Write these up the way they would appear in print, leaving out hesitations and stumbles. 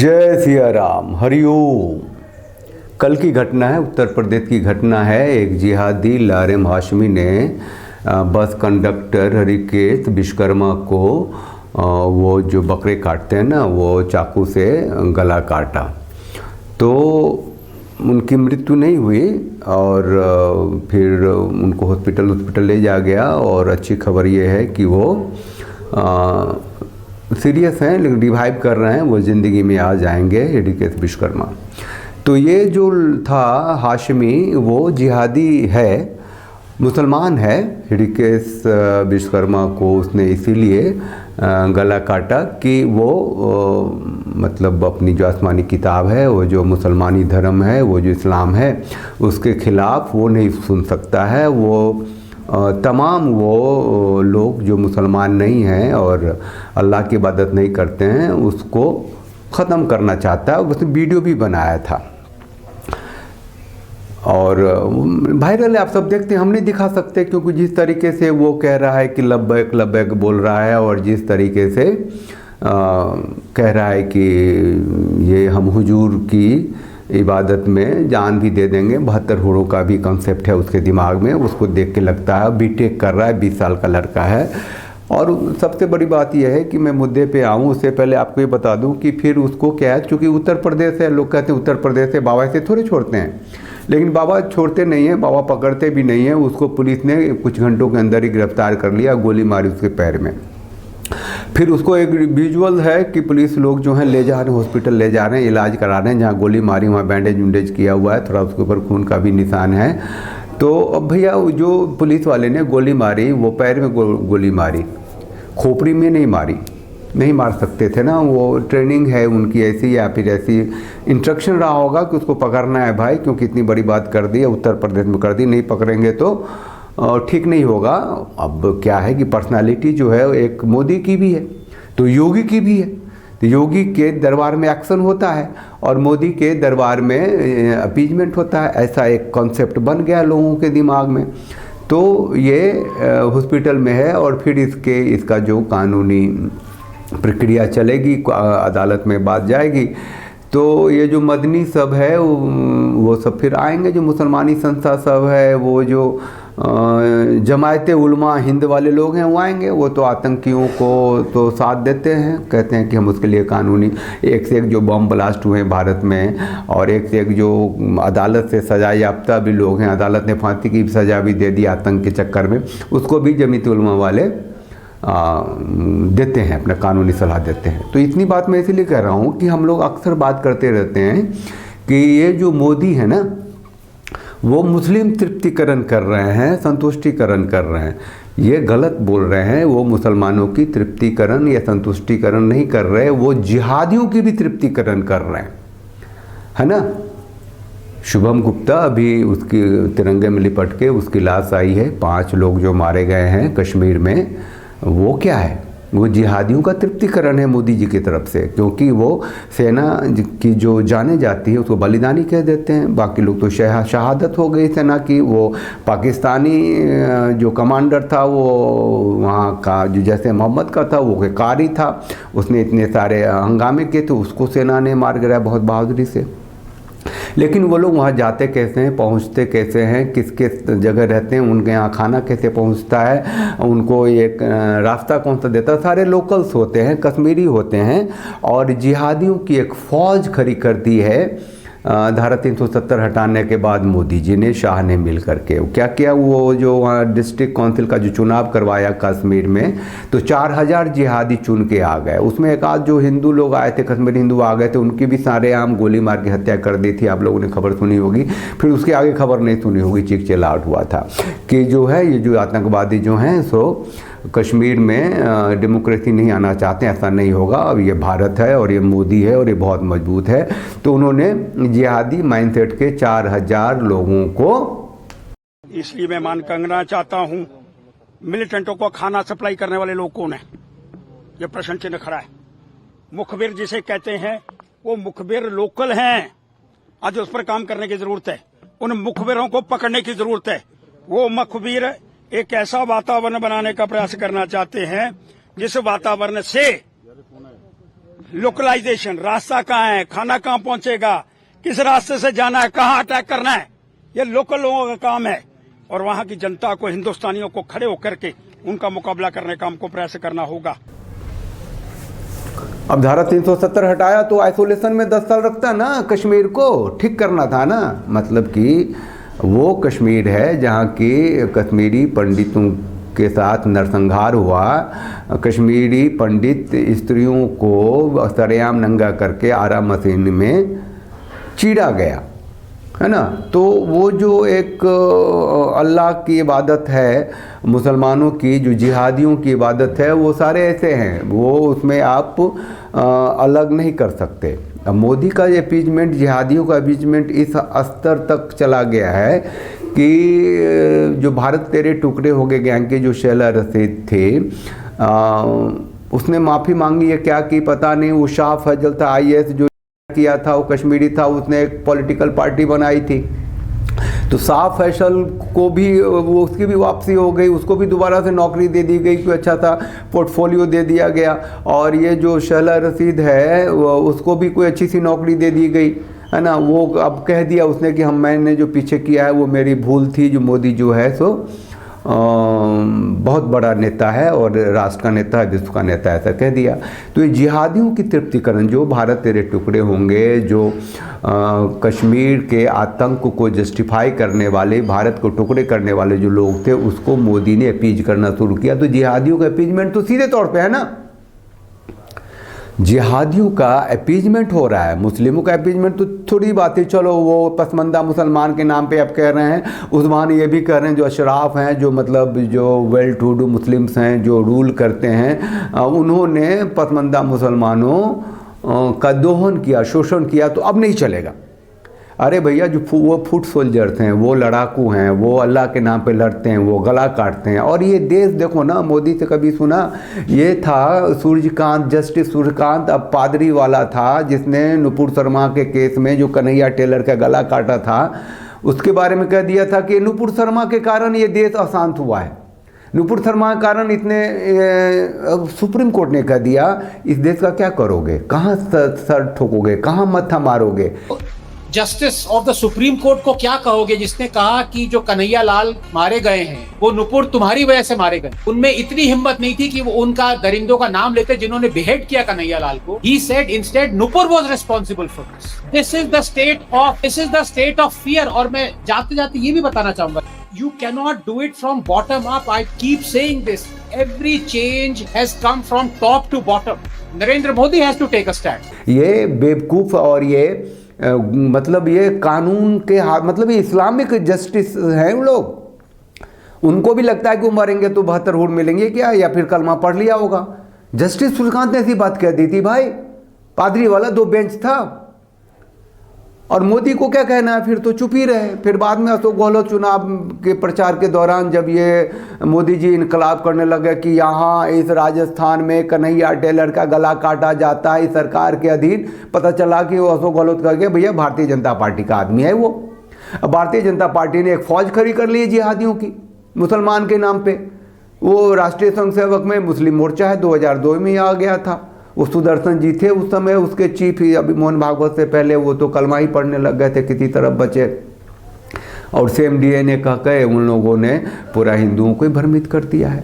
जय सिया राम, हरिओम। कल की घटना है, उत्तर प्रदेश की घटना है। एक जिहादी लारेम हाशमी ने बस कंडक्टर हरिकेश विश्वकर्मा को वो जो बकरे काटते हैं ना, वो चाकू से गला काटा। तो उनकी मृत्यु नहीं हुई और फिर उनको हॉस्पिटल ले जा गया। और अच्छी खबर ये है कि वो सीरियस हैं, लेकिन रिवाइव कर रहे हैं, वो ज़िंदगी में आ जाएंगे, हरिकेश विश्वकर्मा। तो ये जो था हाशमी, वो जिहादी है, मुसलमान है। हरिकेश विश्वकर्मा को उसने इसीलिए गला काटा कि वो मतलब अपनी जो आसमानी किताब है, वो जो मुसलमानी धर्म है, वो जो इस्लाम है, उसके ख़िलाफ़ वो नहीं सुन सकता है। वो तमाम वो लोग जो मुसलमान नहीं हैं और अल्लाह की इबादत नहीं करते हैं, उसको ख़त्म करना चाहता है। उसने वीडियो भी बनाया था और वायरल है, आप सब देखते हैं। हम नहीं दिखा सकते क्योंकि जिस तरीके से वो कह रहा है कि लब्बैक लब्बैक बोल रहा है, और जिस तरीके से कह रहा है कि ये हम हुजूर की इबादत में जान भी दे देंगे, 72 हुरों का भी कंसेप्ट है उसके दिमाग में। उसको देख के लगता है बीटेक कर रहा है, 20 साल का लड़का है। और सबसे बड़ी बात यह है कि मैं मुद्दे पे आऊँ उससे पहले आपको ये बता दूं कि फिर उसको क्या है, चूँकि उत्तर प्रदेश है, लोग कहते हैं उत्तर प्रदेश से बाबा से थोड़े छोड़ते हैं, लेकिन बाबा छोड़ते नहीं हैं, बाबा पकड़ते भी नहीं हैं। उसको पुलिस ने कुछ घंटों के अंदर ही गिरफ्तार कर लिया, गोली मारी उसके पैर में। फिर उसको एक विजुअल है कि पुलिस लोग जो हैं ले जा रहे हैं, हॉस्पिटल ले जा रहे हैं, इलाज करा रहे हैं। जहाँ गोली मारी वहाँ बैंडेज उंडेज किया हुआ है, थोड़ा उसके ऊपर खून का भी निशान है। तो अब भैया जो पुलिस वाले ने गोली मारी, वो पैर में गोली मारी, खोपड़ी में नहीं मारी। नहीं मार सकते थे ना, वो ट्रेनिंग है उनकी ऐसी, या फिर ऐसी इंस्ट्रक्शन रहा होगा कि उसको पकड़ना है भाई, क्योंकि इतनी बड़ी बात कर दी है, उत्तर प्रदेश में कर दी, नहीं पकड़ेंगे तो ठीक नहीं होगा। अब क्या है कि पर्सनालिटी जो है एक मोदी की भी है तो योगी की भी है। तो योगी के दरबार में एक्शन होता है और मोदी के दरबार में अपीजमेंट होता है। ऐसा एक कॉन्सेप्ट बन गया लोगों के दिमाग में। तो ये हॉस्पिटल में है और फिर इसका जो कानूनी प्रक्रिया चलेगी, अदालत में बात जाएगी। तो ये जो मदनी सब है वो सब फिर आएंगे, जो मुसलमानी संस्था सब है, वो जो जमायते उलमा हिंद वाले लोग हैं, वो आएंगे। वो तो आतंकियों को तो साथ देते हैं, कहते हैं कि हम उसके लिए कानूनी, एक से एक जो बम ब्लास्ट हुए हैं भारत में, और एक से एक जो अदालत से सजा याफ्ता भी लोग हैं, अदालत ने फांसी की सज़ा भी दे दी आतंक के चक्कर में, उसको भी जमायते उलमा वाले देते हैं, अपना कानूनी सलाह देते हैं। तो इतनी बात मैं इसीलिए कह रहा हूँ कि हम लोग अक्सर बात करते रहते हैं कि ये जो मोदी है ना, वो मुस्लिम तृप्तिकरण कर रहे हैं, संतुष्टिकरण कर रहे हैं। ये गलत बोल रहे हैं। वो मुसलमानों की तृप्तिकरण या संतुष्टिकरण नहीं कर रहे, वो जिहादियों की भी तृप्तिकरण कर रहे हैं, है ना। शुभम गुप्ता अभी उसकी तिरंगे में लिपट के उसकी लाश आई है, 5 लोग जो मारे गए हैं कश्मीर में, वो क्या है, वो जिहादियों का तृप्तिकरण है मोदी जी की तरफ से। क्योंकि वो सेना की जो जाने जाती है उसको बलिदानी कह देते हैं, बाकी लोग तो शहादत हो गई सेना की। वो पाकिस्तानी जो कमांडर था, वो वहाँ का जो जैसे मोहम्मद का था, वो कारी था, उसने इतने सारे हंगामे किए थे, उसको सेना ने मार गिराया बहुत बहादुरी से। लेकिन वो लोग वहाँ जाते कैसे हैं, पहुँचते कैसे हैं, किस किस जगह रहते हैं, उनके यहाँ खाना कैसे पहुँचता है, उनको एक रास्ता कौन सा देता है, सारे लोकल्स होते हैं, कश्मीरी होते हैं। और जिहादियों की एक फ़ौज खड़ी कर दी है धारा 370 हटाने के बाद मोदी जी ने, शाह ने मिल करके क्या किया, वो जो वहाँ डिस्ट्रिक्ट काउंसिल का जो चुनाव करवाया कश्मीर में, तो 4000 जिहादी चुन के आ गए। उसमें एक आध जो हिंदू लोग आए थे, कश्मीरी हिंदू आ गए थे, उनकी भी सारे आम गोली मार के हत्या कर दी थी। आप लोगों ने खबर सुनी होगी, फिर उसके आगे खबर नहीं सुनी होगी, चीख चिल्लाहट हुआ था कि जो है ये जो आतंकवादी जो हैं सो कश्मीर में डेमोक्रेसी नहीं आना चाहते, ऐसा नहीं होगा। अब ये भारत है और ये मोदी है और ये बहुत मजबूत है। तो उन्होंने जिहादी माइंडसेट के 4000 लोगों को, इसलिए मैं मान करना चाहता हूं, मिलिटेंटों को खाना सप्लाई करने वाले लोग कौन है, ये प्रश्न चिन्ह खड़ा है। मुखबिर जिसे कहते हैं, वो मुखबिर लोकल हैं, आज उस पर काम करने की जरूरत है। उन मुखबिरों को पकड़ने की जरूरत है। वो मुखबिर एक ऐसा वातावरण बनाने का प्रयास करना चाहते हैं जिस वातावरण से लोकलाइजेशन, रास्ता कहाँ है, खाना कहाँ पहुंचेगा, किस रास्ते से जाना है, कहाँ अटैक करना है, ये लोकल लोगों का काम है। और वहां की जनता को, हिंदुस्तानियों को खड़े होकर के उनका मुकाबला करने का हमको प्रयास करना होगा। अब धारा 370 हटाया तो आइसोलेशन में 10 साल रखता ना, कश्मीर को ठीक करना था ना। मतलब कि वो कश्मीर है जहाँ की कश्मीरी पंडितों के साथ नरसंहार हुआ, कश्मीरी पंडित स्त्रियों को सरेआम नंगा करके आरा मशीन में चीरा गया, है ना। तो वो जो एक अल्लाह की इबादत है, मुसलमानों की जो जिहादियों की इबादत है, वो सारे ऐसे हैं, वो उसमें आप अलग नहीं कर सकते। अब मोदी का अपीजमेंट, जिहादियों का अपीजमेंट इस स्तर तक चला गया है कि जो भारत तेरे टुकड़े हो गए गैंग के जो शेला रशीद थे, उसने माफ़ी मांगी है क्या की पता नहीं। वो शाह फजल था, IAS जो किया था, वो कश्मीरी था, उसने एक पॉलिटिकल पार्टी बनाई थी। तो शाह फैसल को भी वो उसकी भी वापसी हो गई, उसको भी दोबारा से नौकरी दे दी गई, कोई अच्छा सा पोर्टफोलियो दे दिया गया। और ये जो शेला रशीद है उसको भी कोई अच्छी सी नौकरी दे दी गई, है ना। वो अब कह दिया उसने कि मैंने जो पीछे किया है वो मेरी भूल थी। जो मोदी जो है सो बहुत बड़ा नेता है और राष्ट्र का नेता है, विश्व का नेता है, ऐसा कह दिया। तो ये जिहादियों की तृप्तिकरण, जो भारत तेरे टुकड़े होंगे, जो कश्मीर के आतंक को जस्टिफाई करने वाले, भारत को टुकड़े करने वाले जो लोग थे, उसको मोदी ने अपीज करना शुरू किया। तो जिहादियों का अपीजमेंट तो सीधे तौर पे है ना, जिहादियों का अपीजमेंट हो रहा है। मुस्लिमों का अपीजमेंट तो थोड़ी बात है, चलो वो पसमंदा मुसलमान के नाम पे अब कह रहे हैं। उस्मान ये भी कह रहे हैं जो अशराफ हैं, जो मतलब जो वेल टू डू मुस्लिम्स हैं, जो रूल करते हैं, उन्होंने पसमंदा मुसलमानों का दोहन किया, शोषण किया, तो अब नहीं चलेगा। अरे भैया, जो वो फुट सोल्जर्स हैं, वो लड़ाकू हैं, वो अल्लाह के नाम पे लड़ते हैं, वो गला काटते हैं। और ये देश देखो ना, मोदी से कभी सुना? ये था सूर्यकांत, जस्टिस सूर्यकांत, अब पादरी वाला था, जिसने नुपुर शर्मा के केस में जो कन्हैया टेलर का गला काटा था, उसके बारे में कह दिया था कि नुपुर शर्मा के कारण ये देश अशांत हुआ है। नुपुर शर्मा के कारण इतने सुप्रीम कोर्ट ने कह दिया, इस देश का क्या करोगे, कहाँ सर ठोकोगे, कहाँ मत्था मारोगे? Justice of the supreme court को क्या कहोगे जिसने कहा कि जो कन्हैया लाल मारे गए हैं वो नुपुर तुम्हारी वजह से मारे गए? उनमें इतनी हिम्मत नहीं थी कि वो उनका दरिंदों का नाम लेते जिन्होंने बिहेड किया कन्हैया लाल को। He said instead Nupur was responsible for this. This is the state of fear। और मैं जाते जाते ये भी बताना चाहूंगा, you cannot do it from bottom up। I keep saying this, every change has come from top to bottom। Narendra Modi has to take a stand। ये बेवकूफ और ये मतलब ये कानून के हाथ, मतलब ये इस्लामिक जस्टिस हैं उन लोग। उनको भी लगता है कि वो मरेंगे तो 72 वोट मिलेंगे क्या, या फिर कलमा पढ़ लिया होगा। जस्टिस सूर्यकांत ने ऐसी बात कह दी थी भाई, पादरी वाला 2 बेंच था। और मोदी को क्या कहना है, फिर तो चुप ही रहे। फिर बाद में अशोक गहलोत चुनाव के प्रचार के दौरान जब ये मोदी जी इनकलाब करने लगे कि यहाँ इस राजस्थान में कन्हैया टेलर का गला काटा जाता है इस सरकार के अधीन, पता चला कि वो अशोक गहलोत कह गया भैया भारतीय जनता पार्टी का आदमी है वो। अब भारतीय जनता पार्टी ने एक फौज खड़ी कर ली है जिहादियों की, मुसलमान के नाम पे। वो राष्ट्रीय स्वयं सेवक में मुस्लिम मोर्चा है, 2002 में आ गया था। वो सुदर्शन जी थे उस समय उसके चीफ ही, अभी मोहन भागवत से पहले वो तो कलमा ही पढ़ने लग गए थे, किसी तरफ बचे। और सेम DNA कह के उन लोगों ने पूरा हिंदुओं को भ्रमित कर दिया है।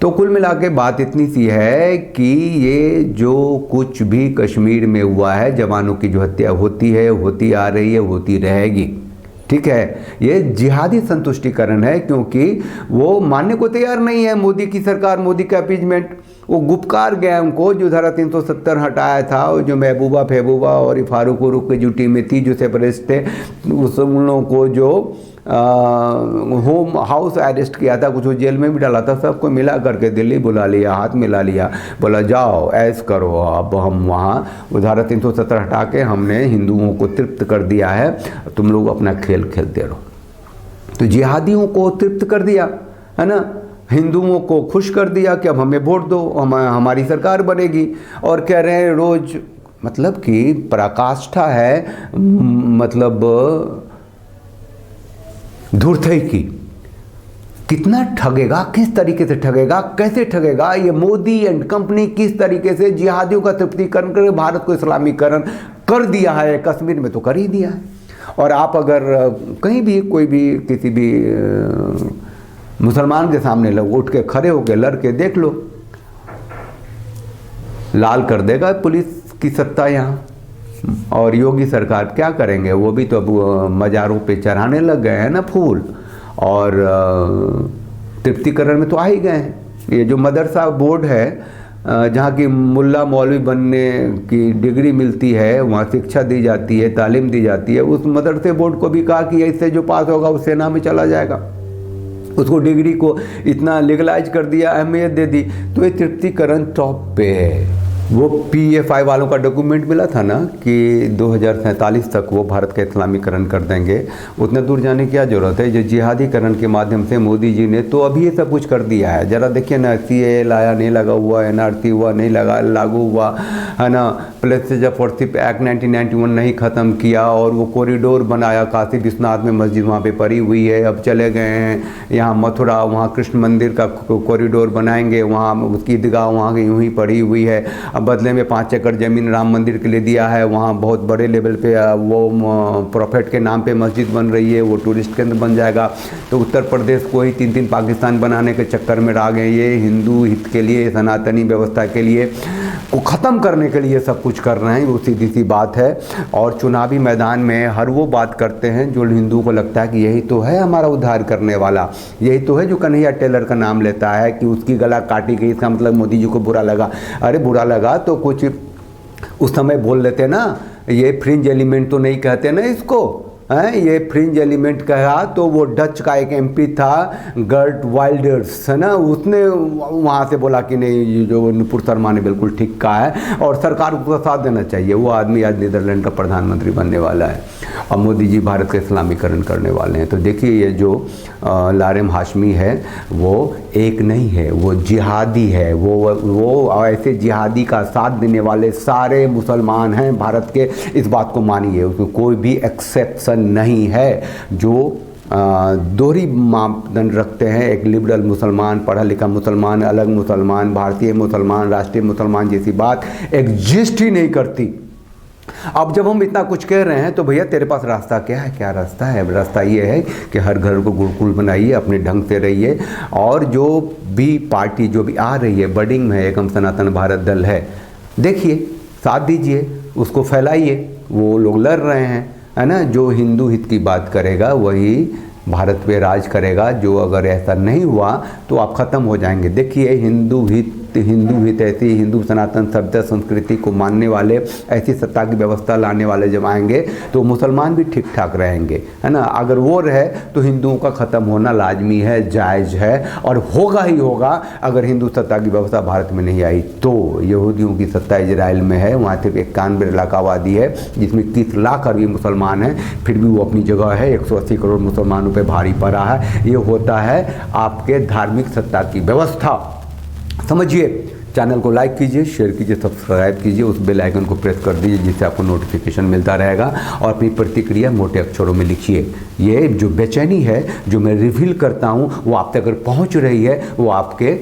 तो कुल मिला के बात इतनी सी है कि ये जो कुछ भी कश्मीर में हुआ है, जवानों की जो हत्या होती है, होती आ रही है, होती रहेगी, ठीक है, ये जिहादी संतुष्टिकरण है, क्योंकि वो मानने को तैयार नहीं है मोदी की सरकार, मोदी का अपीजमेंट। वो गुपकार गैंग को जो धारा 370 हटाया था, जो महबूबा फहबूबा और फारूक उरुक की जो टीमें थी, जो सेपरेटिस्ट थे, उन लोगों को जो होम हाउस अरेस्ट किया था, कुछ जेल में भी डाला था, सबको मिला करके दिल्ली बुला लिया, हाथ मिला लिया, बोला जाओ ऐस करो, अब हम वहाँ धारा 370 हटा के हमने हिंदुओं को तृप्त कर दिया है, तुम लोग अपना खेल खेलते रहो। तो जिहादियों को तृप्त कर दिया, है ना, हिंदुओं को खुश कर दिया कि अब हमें वोट दो, हमारी सरकार बनेगी। और कह रहे हैं रोज, मतलब कि पराकाष्ठा है, मतलब धूर्तई की कितना ठगेगा, किस तरीके से ठगेगा, कैसे ठगेगा, ये मोदी एंड कंपनी किस तरीके से जिहादियों का तृप्तिकरण कर भारत को इस्लामीकरण कर दिया है। कश्मीर में तो कर ही दिया है। और आप अगर कहीं भी कोई भी किसी भी मुसलमान के सामने लोग उठ के खड़े होकर लड़ के देख लो, लाल कर देगा पुलिस की सत्ता यहाँ। और योगी सरकार क्या करेंगे, वो भी तो अब मज़ारों पे चढ़ाने लग गए हैं ना फूल, और तृप्तिकरण में तो आ ही गए हैं। ये जो मदरसा बोर्ड है जहाँ की मुल्ला मौलवी बनने की डिग्री मिलती है, वहाँ शिक्षा दी जाती है, तालीम दी जाती है, उस मदरसे बोर्ड को भी कहा कि इससे जो पास होगा वो सेना में चला जाएगा। उसको डिग्री को इतना लीगलाइज कर दिया, अहमियत दे दी। तो ये तृप्तिकरण टॉप पे है। वो PFI वालों का डॉक्यूमेंट मिला था ना कि 2047 तक वो भारत का इस्लामीकरण कर देंगे। उतना दूर जाने की क्या ज़रूरत है। जो जिहादीकरण के माध्यम से मोदी जी ने तो अभी ये सब कुछ कर दिया है। ज़रा देखिए ना, CAA लाया नहीं लगा हुआ, NRC हुआ नहीं लगा लागू हुआ है ना, प्लेसरशिप एक्ट 1991 नहीं ख़त्म किया, और वो कॉरिडोर बनाया काशी विश्वनाथ में, मस्जिद वहाँ पे पड़ी हुई है। अब चले गए हैं यहाँ मथुरा, वहाँ कृष्ण मंदिर का कॉरिडोर बनाएंगे, वहाँ उसकी ईदगाह वहाँ की यूँ ही पड़ी हुई है। अब बदले में 5 एकड़ ज़मीन राम मंदिर के लिए दिया है, वहाँ बहुत बड़े लेवल पे वो प्रॉफिट के नाम पे मस्जिद बन रही है, वो टूरिस्ट केंद्र बन जाएगा। तो उत्तर प्रदेश को ही 3-3 पाकिस्तान बनाने के चक्कर में आ गए। ये हिंदू हित के लिए, सनातनी व्यवस्था के लिए को ख़त्म करने के लिए सब कुछ कर रहे हैं। वो सीधी सी बात है। और चुनावी मैदान में हर वो बात करते हैं जो हिंदू को लगता है कि यही तो है हमारा उद्धार करने वाला, यही तो है जो कन्हैया टेलर का नाम लेता है कि उसकी गला काटी गई, इसका मतलब मोदी जी को बुरा लगा। अरे बुरा लगा तो कुछ उस समय बोल लेते ना, ये फ्रिंज एलिमेंट तो नहीं कहते ना इसको, हैं, ये फ्रिंज एलिमेंट कहा तो वो डच का एक MP था गर्ट वाइल्डर्स, है ना, उसने वहाँ से बोला कि नहीं ये जो नुपुर शर्मा ने बिल्कुल ठीक कहा है और सरकार को साथ देना चाहिए। वो आदमी आज नीदरलैंड का प्रधानमंत्री बनने वाला है और मोदी जी भारत का इस्लामीकरण करने वाले हैं। तो देखिए ये जो लारेम हाशमी है वो एक नहीं है, वो जिहादी है। वो ऐसे जिहादी का साथ देने वाले सारे मुसलमान हैं भारत के, इस बात को मानिए, उसमें कोई भी एक्सेप्शन नहीं है। जो दोहरी मापदंड रखते हैं, एक लिबरल मुसलमान, पढ़ा लिखा मुसलमान, अलग मुसलमान, भारतीय मुसलमान, राष्ट्रीय मुसलमान जैसी बात एग्जिस्ट ही नहीं करती। अब जब हम इतना कुछ कह रहे हैं तो भैया तेरे पास रास्ता क्या है? क्या रास्ता है? रास्ता ये है कि हर घर को गुरुकुल बनाइए, अपने ढंग से रहिए, और जो भी पार्टी जो भी आ रही है बडिंग में, एकम सनातन भारत दल है, देखिए साथ दीजिए, उसको फैलाइए। वो लोग लड़ रहे हैं, है ना, जो हिंदू हित की बात करेगा वही भारत पे राज करेगा। जो अगर ऐसा नहीं हुआ तो आप ख़त्म हो जाएंगे। देखिए हिंदू हित ऐसी हिंदू सनातन सभ्यता संस्कृति को मानने वाले, ऐसी सत्ता की व्यवस्था लाने वाले जब आएंगे तो मुसलमान भी ठीक ठाक रहेंगे, है ना। अगर वो रहे तो हिंदुओं का ख़त्म होना लाजमी है, जायज़ है, और होगा ही होगा। अगर हिंदू सत्ता की व्यवस्था भारत में नहीं आई तो यहूदियों की सत्ता इजराइल में है, वहाँ सिर्फ 91 लाख आबादी है जिसमें 30 लाख अरबी मुसलमान हैं, फिर भी वो अपनी जगह है। 180 करोड़ मुसलमानों पर भारी पड़ा है। ये होता है आपके धार्मिक सत्ता की व्यवस्था, समझिए। चैनल को लाइक कीजिए, शेयर कीजिए, सब्सक्राइब कीजिए, उस बेल आइकन को प्रेस कर दीजिए जिससे आपको नोटिफिकेशन मिलता रहेगा, और अपनी प्रतिक्रिया मोटे अक्षरों में लिखिए। ये जो बेचैनी है जो मैं रिवील करता हूँ वो आप तक अगर पहुँच रही है, वो आपके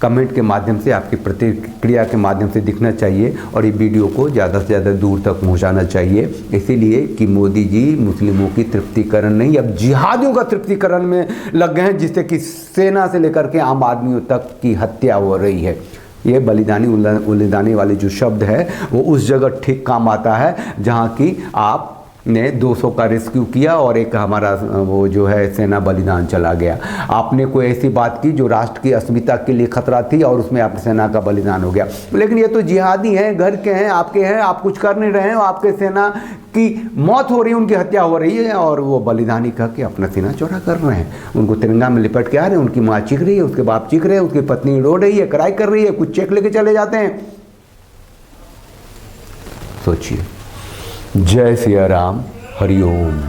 कमेंट के माध्यम से, आपकी प्रतिक्रिया के माध्यम से दिखना चाहिए, और ये वीडियो को ज़्यादा से ज़्यादा दूर तक पहुंचाना चाहिए, इसीलिए कि मोदी जी मुस्लिमों की तृप्तिकरण नहीं, अब जिहादियों का तृप्तिकरण में लग गए हैं, जिससे कि सेना से लेकर के आम आदमियों तक की हत्या हो रही है। ये बलिदानी उलिदानी वाले जो शब्द है वो उस जगह ठीक काम आता है जहाँ की आप ने 200 का रेस्क्यू किया और एक हमारा वो जो है सेना बलिदान चला गया। आपने कोई ऐसी बात की जो राष्ट्र की अस्मिता के लिए खतरा थी और उसमें आपकी सेना का बलिदान हो गया। लेकिन ये तो जिहादी हैं, घर के हैं, आपके हैं, आप कुछ कर नहीं रहे हैं, आपके सेना की मौत हो रही है, उनकी हत्या हो रही है, और वो बलिदानी कह के अपना सीना चौड़ा कर रहे हैं। उनको तिरंगा में लिपट के आ रहे हैं, उनकी माँ चीख रही है, उसके बाप चीख रहे हैं, उसकी पत्नी रो रही है, कराई कर रही है, कुछ चेक लेके चले जाते हैं। सोचिए। जय सिया राम, हरि ओम।